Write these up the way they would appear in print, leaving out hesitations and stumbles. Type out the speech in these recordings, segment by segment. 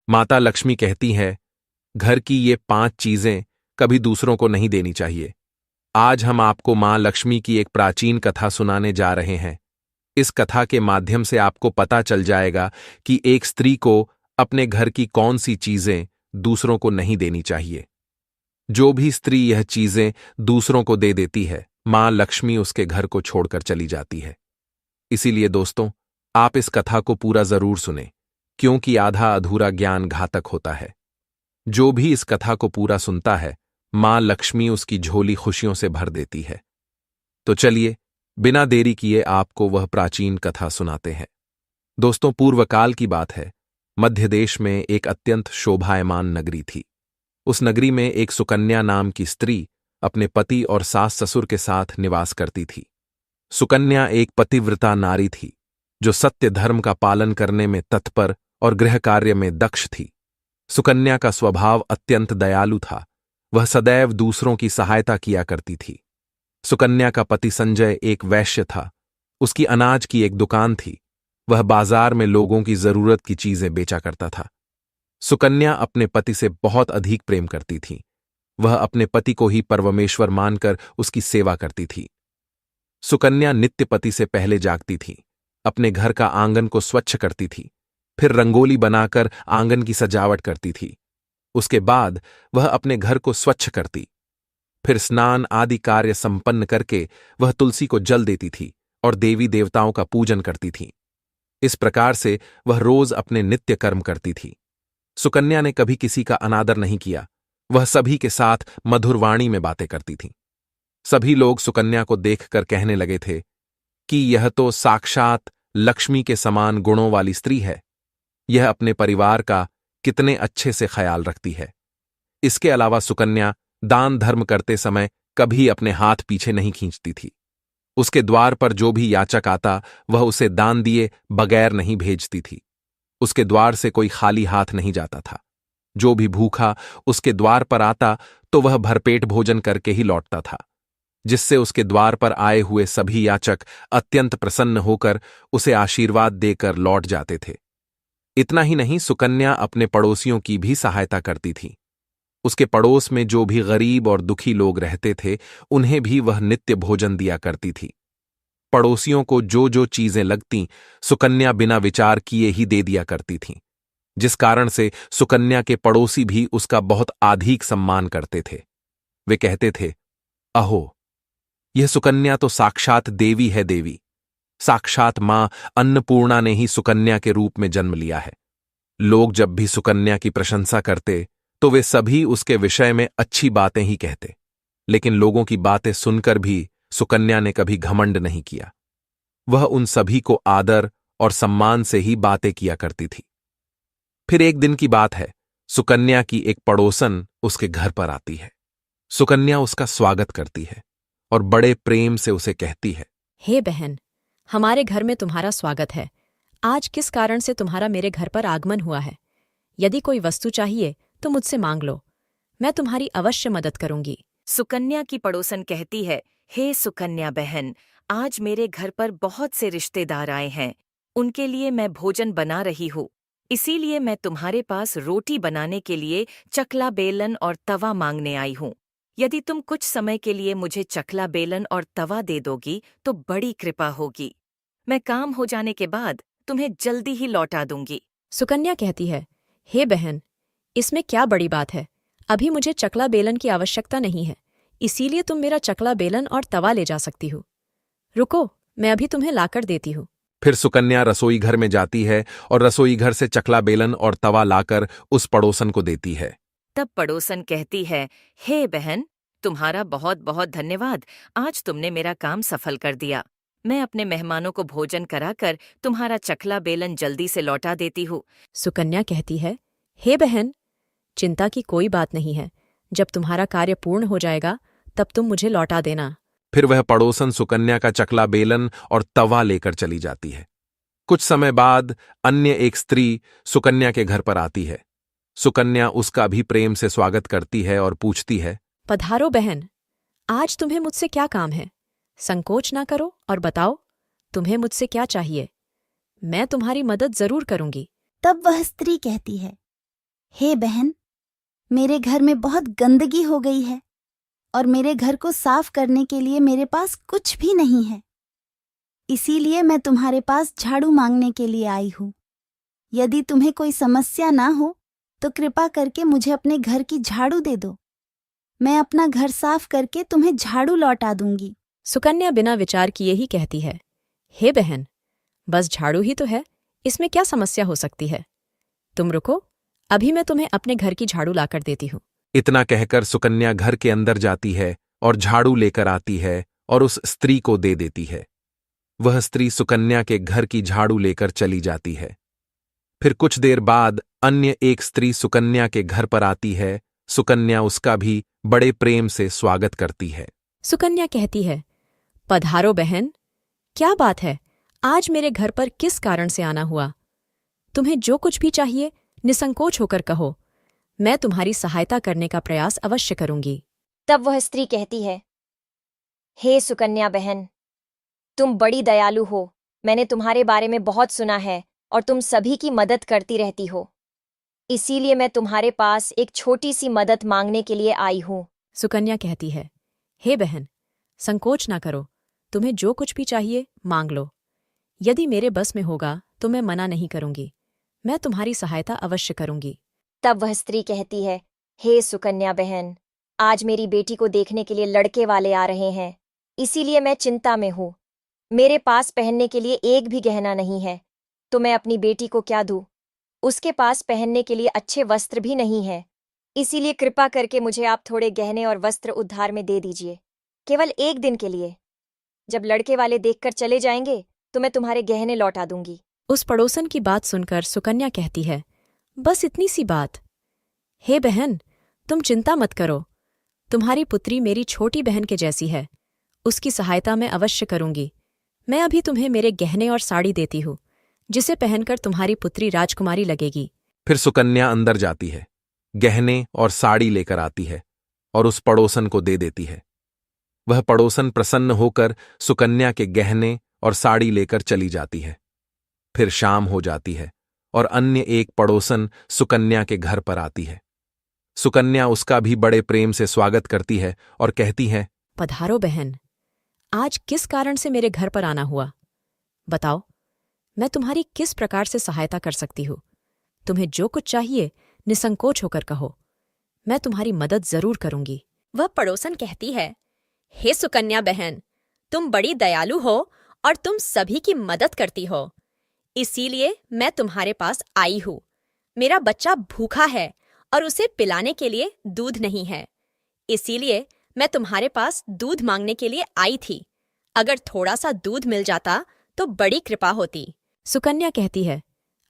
माता लक्ष्मी कहती है, घर की ये 5 चीजें कभी दूसरों को नहीं देनी चाहिए। आज हम आपको मां लक्ष्मी की एक प्राचीन कथा सुनाने जा रहे हैं। इस कथा के माध्यम से आपको पता चल जाएगा कि एक स्त्री को अपने घर की कौन सी चीजें दूसरों को नहीं देनी चाहिए। जो भी स्त्री यह चीजें दूसरों को दे देती है, मां लक्ष्मी उसके घर को छोड़कर चली जाती है। इसीलिए दोस्तों, आप इस कथा को पूरा जरूर सुने, क्योंकि आधा अधूरा ज्ञान घातक होता है। जो भी इस कथा को पूरा सुनता है, मां लक्ष्मी उसकी झोली खुशियों से भर देती है। तो चलिए, बिना देरी किए आपको वह प्राचीन कथा सुनाते हैं। दोस्तों, पूर्वकाल की बात है। मध्य देश में एक अत्यंत शोभायमान नगरी थी। उस नगरी में एक सुकन्या नाम की स्त्री अपने पति और सास ससुर के साथ निवास करती थी। सुकन्या एक पतिव्रता नारी थी, जो सत्य धर्म का पालन करने में तत्पर और गृह कार्य में दक्ष थी। सुकन्या का स्वभाव अत्यंत दयालु था। वह सदैव दूसरों की सहायता किया करती थी। सुकन्या का पति संजय एक वैश्य था। उसकी अनाज की एक दुकान थी। वह बाजार में लोगों की जरूरत की चीजें बेचा करता था। सुकन्या अपने पति से बहुत अधिक प्रेम करती थी। वह अपने पति को ही परमेश्वर मानकर उसकी सेवा करती थी। सुकन्या नित्य पति से पहले जागती थी, अपने घर का आंगन को स्वच्छ करती थी, फिर रंगोली बनाकर आंगन की सजावट करती थी। उसके बाद वह अपने घर को स्वच्छ करती, फिर स्नान आदि कार्य संपन्न करके वह तुलसी को जल देती थी और देवी देवताओं का पूजन करती थी। इस प्रकार से वह रोज अपने नित्य कर्म करती थी। सुकन्या ने कभी किसी का अनादर नहीं किया। वह सभी के साथ मधुर वाणी में बातें करती थी। सभी लोग सुकन्या को देखकर कहने लगे थे कि यह तो साक्षात लक्ष्मी के समान गुणों वाली स्त्री है। यह अपने परिवार का कितने अच्छे से ख्याल रखती है। इसके अलावा सुकन्या दान धर्म करते समय कभी अपने हाथ पीछे नहीं खींचती थी। उसके द्वार पर जो भी याचक आता, वह उसे दान दिए बगैर नहीं भेजती थी। उसके द्वार से कोई खाली हाथ नहीं जाता था। जो भी भूखा उसके द्वार पर आता, तो वह भरपेट भोजन करके ही लौटता था, जिससे उसके द्वार पर आए हुए सभी याचक अत्यंत प्रसन्न होकर उसे आशीर्वाद देकर लौट जाते थे। इतना ही नहीं, सुकन्या अपने पड़ोसियों की भी सहायता करती थी। उसके पड़ोस में जो भी गरीब और दुखी लोग रहते थे, उन्हें भी वह नित्य भोजन दिया करती थी। पड़ोसियों को जो जो चीजें लगतीं, सुकन्या बिना विचार किए ही दे दिया करती थीं, जिस कारण से सुकन्या के पड़ोसी भी उसका बहुत अधिक सम्मान करते थे। वे कहते थे, अहो, यह सुकन्या तो साक्षात देवी है। देवी साक्षात मां अन्नपूर्णा ने ही सुकन्या के रूप में जन्म लिया है। लोग जब भी सुकन्या की प्रशंसा करते, तो वे सभी उसके विषय में अच्छी बातें ही कहते। लेकिन लोगों की बातें सुनकर भी सुकन्या ने कभी घमंड नहीं किया। वह उन सभी को आदर और सम्मान से ही बातें किया करती थी। फिर एक दिन की बात है, सुकन्या की एक पड़ोसन उसके घर पर आती है। सुकन्या उसका स्वागत करती है और बड़े प्रेम से उसे कहती है, हे बहन, हमारे घर में तुम्हारा स्वागत है। आज किस कारण से तुम्हारा मेरे घर पर आगमन हुआ है? यदि कोई वस्तु चाहिए तो मुझसे मांग लो, मैं तुम्हारी अवश्य मदद करूंगी। सुकन्या की पड़ोसन कहती है, हे सुकन्या बहन, आज मेरे घर पर बहुत से रिश्तेदार आए हैं। उनके लिए मैं भोजन बना रही हूँ। इसीलिए मैं तुम्हारे पास रोटी बनाने के लिए चकला बेलन और तवा मांगने आई हूँ। यदि तुम कुछ समय के लिए मुझे चकला बेलन और तवा दे दोगी तो बड़ी कृपा होगी। मैं काम हो जाने के बाद तुम्हें जल्दी ही लौटा दूंगी। सुकन्या कहती है, हे बहन, इसमें क्या बड़ी बात है? अभी मुझे चकला बेलन की आवश्यकता नहीं है, इसीलिए तुम मेरा चकला बेलन और तवा ले जा सकती हो। रुको, मैं अभी तुम्हें लाकर देती हूँ। फिर सुकन्या रसोई घर में जाती है और रसोई घर से चकला बेलन और तवा लाकर उस पड़ोसन को देती है। तब पड़ोसन कहती है, हे बहन, तुम्हारा बहुत बहुत धन्यवाद। आज तुमने मेरा काम सफल कर दिया। मैं अपने मेहमानों को भोजन कराकर तुम्हारा चकला बेलन जल्दी से लौटा देती हूँ। सुकन्या कहती है, हे बहन, चिंता की कोई बात नहीं है। जब तुम्हारा कार्य पूर्ण हो जाएगा तब तुम मुझे लौटा देना। फिर वह पड़ोसन सुकन्या का चकला बेलन और तवा लेकर चली जाती है। कुछ समय बाद अन्य एक स्त्री सुकन्या के घर पर आती है। सुकन्या उसका भी प्रेम से स्वागत करती है और पूछती है, पधारो बहन, आज तुम्हें मुझसे क्या काम है? संकोच ना करो और बताओ, तुम्हें मुझसे क्या चाहिए? मैं तुम्हारी मदद जरूर करूंगी। तब वह स्त्री कहती है, हे बहन, मेरे घर में बहुत गंदगी हो गई है और मेरे घर को साफ करने के लिए मेरे पास कुछ भी नहीं है। इसीलिए मैं तुम्हारे पास झाड़ू मांगने के लिए आई हूँ। यदि तुम्हें कोई समस्या ना हो तो कृपा करके मुझे अपने घर की झाड़ू दे दो। मैं अपना घर साफ करके तुम्हें झाड़ू लौटा दूंगी। सुकन्या बिना विचार किए ही कहती है, हे बहन, बस झाड़ू ही तो है, इसमें क्या समस्या हो सकती है? तुम रुको, अभी मैं तुम्हें अपने घर की झाड़ू लाकर देती हूँ। इतना कहकर सुकन्या घर के अंदर जाती है और झाड़ू लेकर आती है और उस स्त्री को दे देती है। वह स्त्री सुकन्या के घर की झाड़ू लेकर चली जाती है। फिर कुछ देर बाद अन्य एक स्त्री सुकन्या के घर पर आती है। सुकन्या उसका भी बड़े प्रेम से स्वागत करती है। सुकन्या कहती है, पधारो बहन, क्या बात है, आज मेरे घर पर किस कारण से आना हुआ? तुम्हें जो कुछ भी चाहिए निसंकोच होकर कहो, मैं तुम्हारी सहायता करने का प्रयास अवश्य करूंगी। तब वह स्त्री कहती है, हे सुकन्या बहन, तुम बड़ी दयालु हो। मैंने तुम्हारे बारे में बहुत सुना है और तुम सभी की मदद करती रहती हो। इसीलिए मैं तुम्हारे पास एक छोटी सी मदद मांगने के लिए आई हूं। सुकन्या कहती है, हे बहन, संकोच ना करो, तुम्हें जो कुछ भी चाहिए मांग लो। यदि मेरे बस में होगा तो मैं मना नहीं करूंगी, मैं तुम्हारी सहायता अवश्य करूंगी। तब वह स्त्री कहती है, हे सुकन्या बहन, आज मेरी बेटी को देखने के लिए लड़के वाले आ रहे हैं, इसीलिए मैं चिंता में हूं। मेरे पास पहनने के लिए एक भी गहना नहीं है, तो मैं अपनी बेटी को क्या दूं? उसके पास पहनने के लिए अच्छे वस्त्र भी नहीं है, इसीलिए कृपा करके मुझे आप थोड़े गहने और वस्त्र उधार में दे दीजिए, केवल एक दिन के लिए। जब लड़के वाले देखकर चले जाएंगे तो मैं तुम्हारे गहने लौटा दूंगी। उस पड़ोसन की बात सुनकर सुकन्या कहती है, बस इतनी सी बात? हे बहन, तुम चिंता मत करो, तुम्हारी पुत्री मेरी छोटी बहन के जैसी है, उसकी सहायता मैं अवश्य करूंगी। मैं अभी तुम्हें मेरे गहने और साड़ी देती हूँ, जिसे पहनकर तुम्हारी पुत्री राजकुमारी लगेगी। फिर सुकन्या अंदर जाती है, गहने और साड़ी लेकर आती है और उस पड़ोसन को दे देती है। वह पड़ोसन प्रसन्न होकर सुकन्या के गहने और साड़ी लेकर चली जाती है। फिर शाम हो जाती है और अन्य एक पड़ोसन सुकन्या के घर पर आती है। सुकन्या उसका भी बड़े प्रेम से स्वागत करती है और कहती है, पधारो बहन, आज किस कारण से मेरे घर पर आना हुआ? बताओ, मैं तुम्हारी किस प्रकार से सहायता कर सकती हूँ? तुम्हें जो कुछ चाहिए निसंकोच होकर कहो, मैं तुम्हारी मदद जरूर करूंगी। वह पड़ोसन कहती है, हे सुकन्या बहन, तुम बड़ी दयालु हो और तुम सभी की मदद करती हो, इसीलिए मैं तुम्हारे पास आई हूँ। मेरा बच्चा भूखा है और उसे पिलाने के लिए दूध नहीं है, इसीलिए मैं तुम्हारे पास दूध मांगने के लिए आई थी। अगर थोड़ा सा दूध मिल जाता तो बड़ी कृपा होती। सुकन्या कहती है,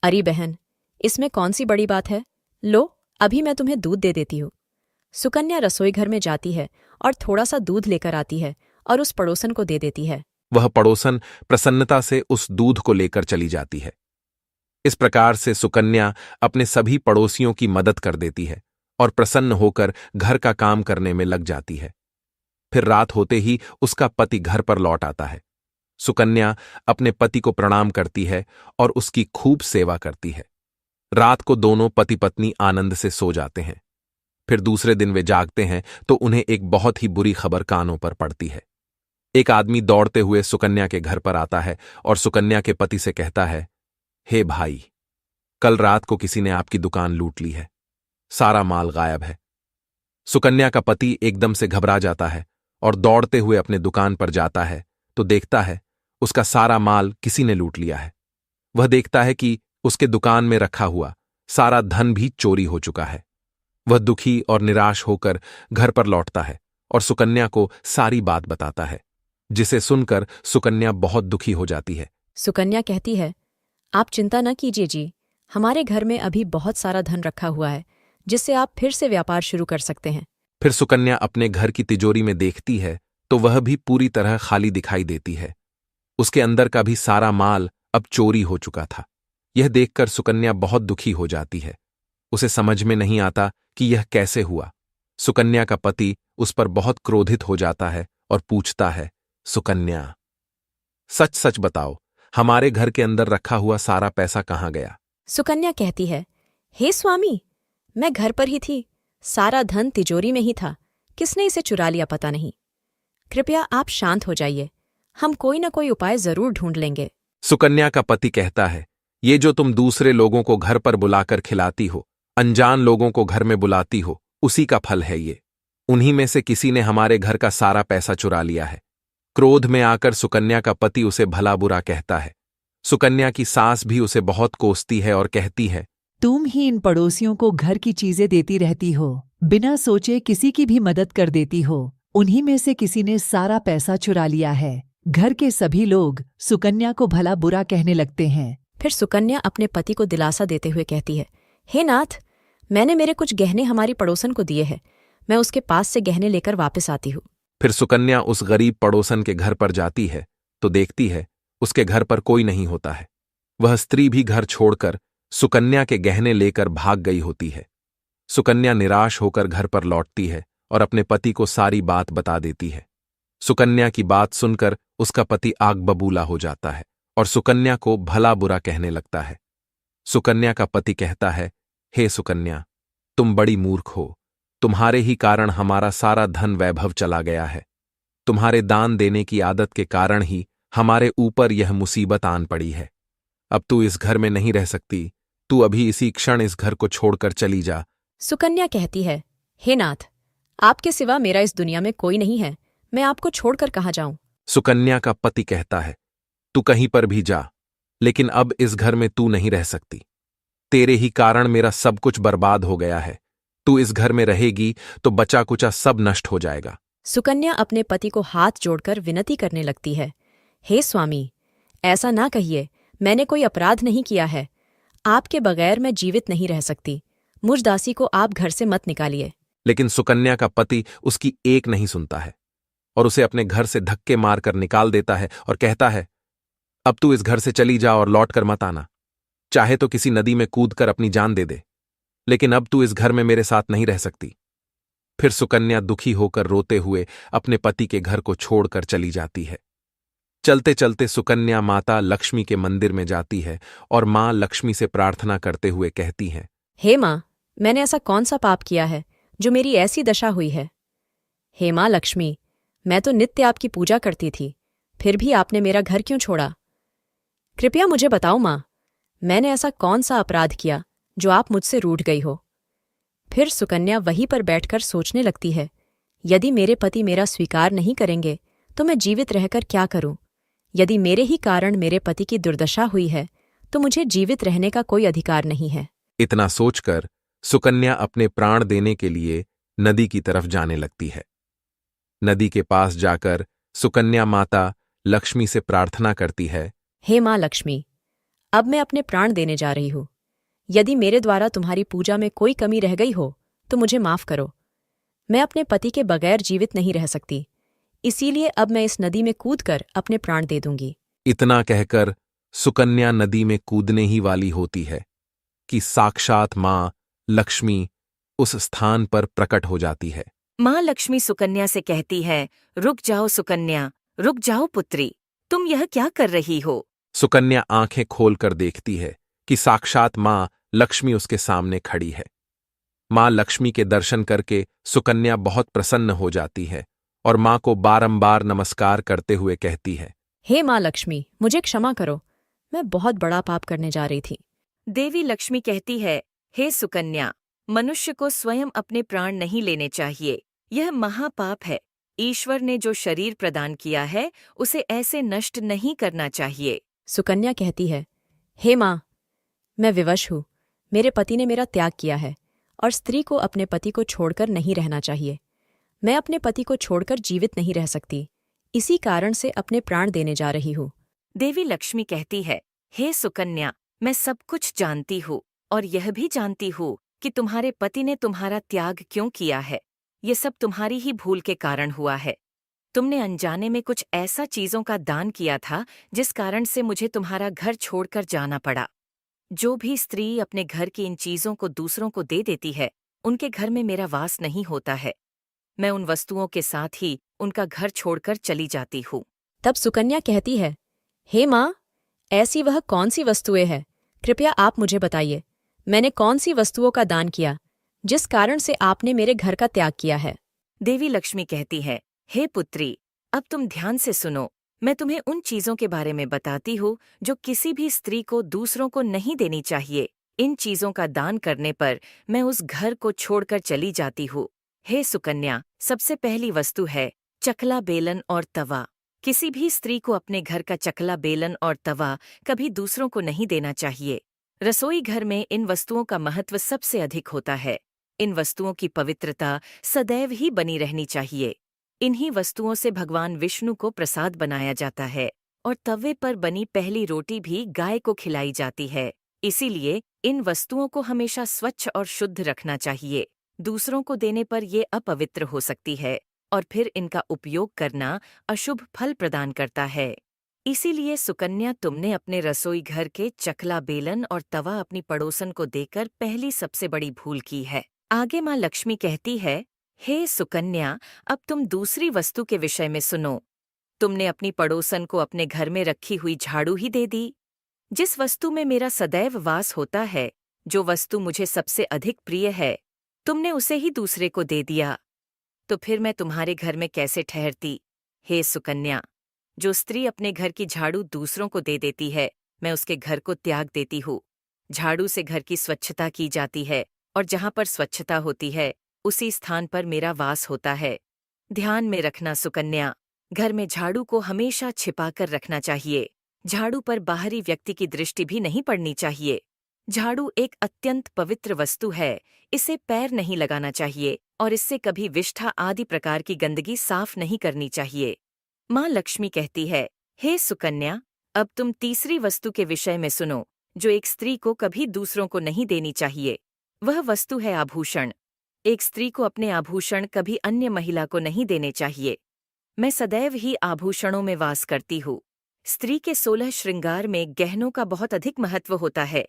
अरे बहन, इसमें कौन सी बड़ी बात है? लो, अभी मैं तुम्हें दूध दे देती हूँ। सुकन्या रसोई घर में जाती है और थोड़ा सा दूध लेकर आती है और उस पड़ोसन को दे देती है। वह पड़ोसन प्रसन्नता से उस दूध को लेकर चली जाती है। इस प्रकार से सुकन्या अपने सभी पड़ोसियों की मदद कर देती है और प्रसन्न होकर घर का काम करने में लग जाती है। फिर रात होते ही उसका पति घर पर लौट आता है। सुकन्या अपने पति को प्रणाम करती है और उसकी खूब सेवा करती है। रात को दोनों पति पत्नी आनंद से सो जाते हैं। फिर दूसरे दिन वे जागते हैं तो उन्हें एक बहुत ही बुरी खबर कानों पर पड़ती है। एक आदमी दौड़ते हुए सुकन्या के घर पर आता है और सुकन्या के पति से कहता है, हे भाई, कल रात को किसी ने आपकी दुकान लूट ली है, सारा माल गायब है। सुकन्या का पति एकदम से घबरा जाता है और दौड़ते हुए अपने दुकान पर जाता है तो देखता है उसका सारा माल किसी ने लूट लिया है। वह देखता है कि उसके दुकान में रखा हुआ सारा धन भी चोरी हो चुका है। वह दुखी और निराश होकर घर पर लौटता है और सुकन्या को सारी बात बताता है, जिसे सुनकर सुकन्या बहुत दुखी हो जाती है। सुकन्या कहती है, आप चिंता न कीजिए जी, हमारे घर में अभी बहुत सारा धन रखा हुआ है, जिससे आप फिर से व्यापार शुरू कर सकते हैं। फिर सुकन्या अपने घर की तिजोरी में देखती है तो वह भी पूरी तरह खाली दिखाई देती है। उसके अंदर का भी सारा माल अब चोरी हो चुका था। यह देखकर सुकन्या बहुत दुखी हो जाती है। उसे समझ में नहीं आता कि यह कैसे हुआ। सुकन्या का पति उस पर बहुत क्रोधित हो जाता है और पूछता है, सुकन्या, सच सच बताओ, हमारे घर के अंदर रखा हुआ सारा पैसा कहाँ गया? सुकन्या कहती है, हे स्वामी, मैं घर पर ही थी, सारा धन तिजोरी में ही था, किसने इसे चुरा लिया पता नहीं। कृपया आप शांत हो जाइए, हम कोई न कोई उपाय जरूर ढूंढ लेंगे। सुकन्या का पति कहता है, ये जो तुम दूसरे लोगों को घर पर बुलाकर खिलाती हो, अनजान लोगों को घर में बुलाती हो, उसी का फल है ये। उन्हीं में से किसी ने हमारे घर का सारा पैसा चुरा लिया है। क्रोध में आकर सुकन्या का पति उसे भला बुरा कहता है। सुकन्या की सास भी उसे बहुत कोसती है और कहती है, तुम ही इन पड़ोसियों को घर की चीजें देती रहती हो, बिना सोचे किसी की भी मदद कर देती हो। उन्हीं में से किसी ने सारा पैसा चुरा लिया है। घर के सभी लोग सुकन्या को भला बुरा कहने लगते हैं। फिर सुकन्या अपने पति को दिलासा देते हुए कहती है, हे नाथ, मैंने मेरे कुछ गहने हमारी पड़ोसन को दिए हैं, मैं उसके पास से गहने लेकर वापस आती हूँ। फिर सुकन्या उस गरीब पड़ोसन के घर पर जाती है तो देखती है उसके घर पर कोई नहीं होता है। वह स्त्री भी घर छोड़कर सुकन्या के गहने लेकर भाग गई होती है। सुकन्या निराश होकर घर पर लौटती है और अपने पति को सारी बात बता देती है। सुकन्या की बात सुनकर उसका पति आग बबूला हो जाता है और सुकन्या को भला बुरा कहने लगता है। सुकन्या का पति कहता है, हे सुकन्या, तुम बड़ी मूर्ख हो, तुम्हारे ही कारण हमारा सारा धन वैभव चला गया है। तुम्हारे दान देने की आदत के कारण ही हमारे ऊपर यह मुसीबत आन पड़ी है। अब तू इस घर में नहीं रह सकती, तू अभी इसी क्षण इस घर को छोड़कर चली जा। सुकन्या कहती है, हे नाथ, आपके सिवा मेरा इस दुनिया में कोई नहीं है, मैं आपको छोड़कर कहाँ जाऊं। सुकन्या का पति कहता है, तू कहीं पर भी जा, लेकिन अब इस घर में तू नहीं रह सकती। तेरे ही कारण मेरा सब कुछ बर्बाद हो गया है। तू इस घर में रहेगी तो बचा कुचा सब नष्ट हो जाएगा। सुकन्या अपने पति को हाथ जोड़कर विनती करने लगती है, हे स्वामी, ऐसा ना कहिए, मैंने कोई अपराध नहीं किया है। आपके बगैर मैं जीवित नहीं रह सकती। मुझ दासी को आप घर से मत निकालिए। लेकिन सुकन्या का पति उसकी एक नहीं सुनता है और उसे अपने घर से धक्के मारकर निकाल देता है और कहता है, अब तू इस घर से चली जा और लौट कर मत आना। चाहे तो किसी नदी में कूदकर अपनी जान दे दे, लेकिन अब तू इस घर में मेरे साथ नहीं रह सकती। फिर सुकन्या दुखी होकर रोते हुए अपने पति के घर को छोड़कर चली जाती है। चलते चलते सुकन्या माता लक्ष्मी के मंदिर में जाती है और मां लक्ष्मी से प्रार्थना करते हुए कहती हैं, हे माँ, मैंने ऐसा कौन सा पाप किया है जो मेरी ऐसी दशा हुई है। हे माँ लक्ष्मी, मैं तो नित्य आपकी पूजा करती थी, फिर भी आपने मेरा घर क्यों छोड़ा। कृपया मुझे बताओ माँ, मैंने ऐसा कौन सा अपराध किया जो आप मुझसे रूठ गई हो। फिर सुकन्या वहीं पर बैठकर सोचने लगती है, यदि मेरे पति मेरा स्वीकार नहीं करेंगे तो मैं जीवित रहकर क्या करूं। यदि मेरे ही कारण मेरे पति की दुर्दशा हुई है तो मुझे जीवित रहने का कोई अधिकार नहीं है। इतना सोचकर सुकन्या अपने प्राण देने के लिए नदी की तरफ जाने लगती है। नदी के पास जाकर सुकन्या माता लक्ष्मी से प्रार्थना करती है, हे माँ लक्ष्मी, अब मैं अपने प्राण देने जा रही हूँ। यदि मेरे द्वारा तुम्हारी पूजा में कोई कमी रह गई हो तो मुझे माफ करो। मैं अपने पति के बगैर जीवित नहीं रह सकती, इसीलिए अब मैं इस नदी में कूदकर अपने प्राण दे दूंगी। इतना कहकर सुकन्या नदी में कूदने ही वाली होती है कि साक्षात मां लक्ष्मी उस स्थान पर प्रकट हो जाती है। माँ लक्ष्मी सुकन्या से कहती है, रुक जाओ सुकन्या, रुक जाओ पुत्री, तुम यह क्या कर रही हो। सुकन्या आंखें खोलकर देखती है कि साक्षात मां लक्ष्मी उसके सामने खड़ी है। मां लक्ष्मी के दर्शन करके सुकन्या बहुत प्रसन्न हो जाती है और मां को बारंबार नमस्कार करते हुए कहती है, हे माँ लक्ष्मी, मुझे क्षमा करो, मैं बहुत बड़ा पाप करने जा रही थी। देवी लक्ष्मी कहती है, हे सुकन्या, मनुष्य को स्वयं अपने प्राण नहीं लेने चाहिए, यह महापाप है। ईश्वर ने जो शरीर प्रदान किया है उसे ऐसे नष्ट नहीं करना चाहिए। सुकन्या कहती है, हे माँ, मैं विवश हूँ, मेरे पति ने मेरा त्याग किया है और स्त्री को अपने पति को छोड़कर नहीं रहना चाहिए। मैं अपने पति को छोड़कर जीवित नहीं रह सकती, इसी कारण से अपने प्राण देने जा रही हूँ। देवी लक्ष्मी कहती है, हे सुकन्या, मैं सब कुछ जानती हूँ और यह भी जानती हूँ कि तुम्हारे पति ने तुम्हारा त्याग क्यों किया है। ये सब तुम्हारी ही भूल के कारण हुआ है। तुमने अनजाने में कुछ ऐसा चीजों का दान किया था जिस कारण से मुझे तुम्हारा घर छोड़कर जाना पड़ा। जो भी स्त्री अपने घर की इन चीजों को दूसरों को दे देती है, उनके घर में मेरा वास नहीं होता है। मैं उन वस्तुओं के साथ ही उनका घर छोड़कर चली जाती हूँ। तब सुकन्या कहती है, हे माँ, ऐसी वह कौन सी वस्तुएं हैं, कृपया आप मुझे बताइए। मैंने कौन सी वस्तुओं का दान किया जिस कारण से आपने मेरे घर का त्याग किया है। देवी लक्ष्मी कहती है, हे पुत्री, अब तुम ध्यान से सुनो। मैं तुम्हें उन चीजों के बारे में बताती हूँ जो किसी भी स्त्री को दूसरों को नहीं देनी चाहिए। इन चीजों का दान करने पर मैं उस घर को छोड़कर चली जाती हूँ। हे सुकन्या, सबसे पहली वस्तु है चकला बेलन और तवा। किसी भी स्त्री को अपने घर का चकला बेलन और तवा कभी दूसरों को नहीं देना चाहिए। रसोई घर में इन वस्तुओं का महत्व सबसे अधिक होता है। इन वस्तुओं की पवित्रता सदैव ही बनी रहनी चाहिए। इन्हीं वस्तुओं से भगवान विष्णु को प्रसाद बनाया जाता है और तवे पर बनी पहली रोटी भी गाय को खिलाई जाती है। इसीलिए इन वस्तुओं को हमेशा स्वच्छ और शुद्ध रखना चाहिए। दूसरों को देने पर ये अपवित्र हो सकती है और फिर इनका उपयोग करना अशुभ फल प्रदान करता है। इसीलिए सुकन्या, तुमने अपने रसोई घर के चकला बेलन और तवा अपनी पड़ोसन को देकर पहली सबसे बड़ी भूल की है। आगे माँ लक्ष्मी कहती है, हे सुकन्या, अब तुम दूसरी वस्तु के विषय में सुनो। तुमने अपनी पड़ोसन को अपने घर में रखी हुई झाड़ू ही दे दी। जिस वस्तु में मेरा सदैव वास होता है, जो वस्तु मुझे सबसे अधिक प्रिय है, तुमने उसे ही दूसरे को दे दिया। तो फिर मैं तुम्हारे घर में कैसे ठहरती? हे सुकन्या, जो स्त्री अपने घर की झाड़ू दूसरों को दे देती है, मैं उसके घर को त्याग देती हूँ। झाड़ू से घर की स्वच्छता की जाती है और जहाँ पर स्वच्छता होती है, उसी स्थान पर मेरा वास होता है। ध्यान में रखना सुकन्या, घर में झाड़ू को हमेशा छिपाकर रखना चाहिए। झाड़ू पर बाहरी व्यक्ति की दृष्टि भी नहीं पड़नी चाहिए। झाड़ू एक अत्यंत पवित्र वस्तु है। इसे पैर नहीं लगाना चाहिए और इससे कभी विष्ठा आदि प्रकार की गंदगी साफ नहीं करनी चाहिए। माँ लक्ष्मी कहती है, हे सुकन्या, अब तुम तीसरी वस्तु के विषय में सुनो, जो एक स्त्री को कभी दूसरों को नहीं देनी चाहिए। वह वस्तु है आभूषण। एक स्त्री को अपने आभूषण कभी अन्य महिला को नहीं देने चाहिए। मैं सदैव ही आभूषणों में वास करती हूँ। स्त्री के 16 श्रृंगार में गहनों का बहुत अधिक महत्व होता है।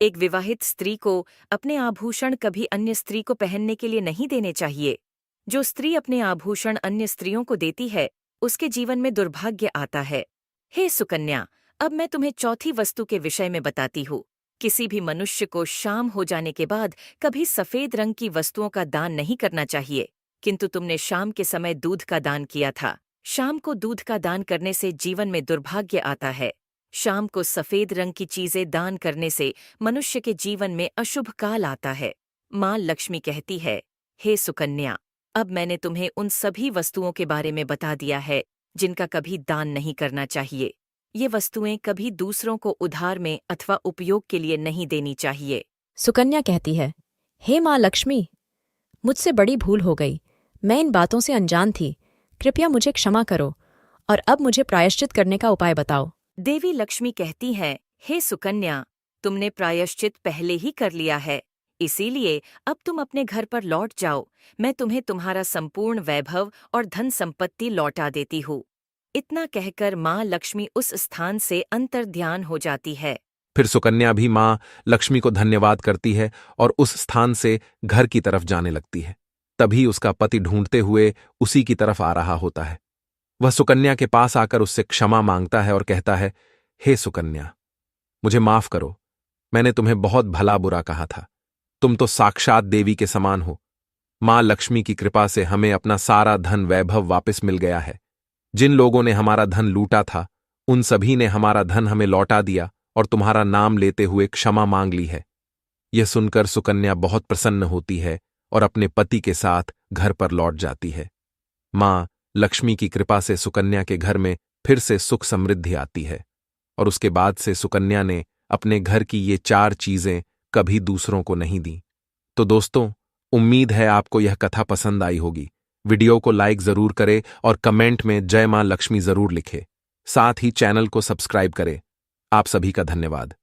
एक विवाहित स्त्री को अपने आभूषण कभी अन्य स्त्री को पहनने के लिए नहीं देने चाहिए। जो स्त्री अपने आभूषण अन्य स्त्रियों को देती है, उसके जीवन में दुर्भाग्य आता है। हे सुकन्या, अब मैं तुम्हें चौथी वस्तु के विषय में बताती हूँ। किसी भी मनुष्य को शाम हो जाने के बाद कभी सफेद रंग की वस्तुओं का दान नहीं करना चाहिए, किंतु तुमने शाम के समय दूध का दान किया था। शाम को दूध का दान करने से जीवन में दुर्भाग्य आता है। शाम को सफेद रंग की चीजें दान करने से मनुष्य के जीवन में अशुभ काल आता है। माँ लक्ष्मी कहती है, हे सुकन्या, अब मैंने तुम्हें उन सभी वस्तुओं के बारे में बता दिया है जिनका कभी दान नहीं करना चाहिए। ये वस्तुएं कभी दूसरों को उधार में अथवा उपयोग के लिए नहीं देनी चाहिए। सुकन्या कहती है, हे माँ लक्ष्मी, मुझसे बड़ी भूल हो गई। मैं इन बातों से अनजान थी। कृपया मुझे क्षमा करो और अब मुझे प्रायश्चित करने का उपाय बताओ। देवी लक्ष्मी कहती है, हे सुकन्या, तुमने प्रायश्चित पहले ही कर लिया है, इसीलिए अब तुम अपने घर पर लौट जाओ। मैं तुम्हें तुम्हारा संपूर्ण वैभव और धन संपत्ति लौटा देती हूँ। इतना कहकर माँ लक्ष्मी उस स्थान से अंतर्ध्यान हो जाती है। फिर सुकन्या भी माँ लक्ष्मी को धन्यवाद करती है और उस स्थान से घर की तरफ जाने लगती है। तभी उसका पति ढूंढते हुए उसी की तरफ आ रहा होता है। वह सुकन्या के पास आकर उससे क्षमा मांगता है और कहता है, हे सुकन्या, मुझे माफ करो। मैंने तुम्हें बहुत भला बुरा कहा था। तुम तो साक्षात देवी के समान हो। माँ लक्ष्मी की कृपा से हमें अपना सारा धन वैभव वापस मिल गया है। जिन लोगों ने हमारा धन लूटा था, उन सभी ने हमारा धन हमें लौटा दिया और तुम्हारा नाम लेते हुए क्षमा मांग ली है। यह सुनकर सुकन्या बहुत प्रसन्न होती है और अपने पति के साथ घर पर लौट जाती है। माँ लक्ष्मी की कृपा से सुकन्या के घर में फिर से सुख समृद्धि आती है और उसके बाद से सुकन्या ने अपने घर की ये 4 चीजें कभी दूसरों को नहीं दी। तो दोस्तों, उम्मीद है आपको यह कथा पसंद आई होगी। वीडियो को लाइक जरूर करें और कमेंट में जय मां लक्ष्मी जरूर लिखें। साथ ही चैनल को सब्सक्राइब करें। आप सभी का धन्यवाद।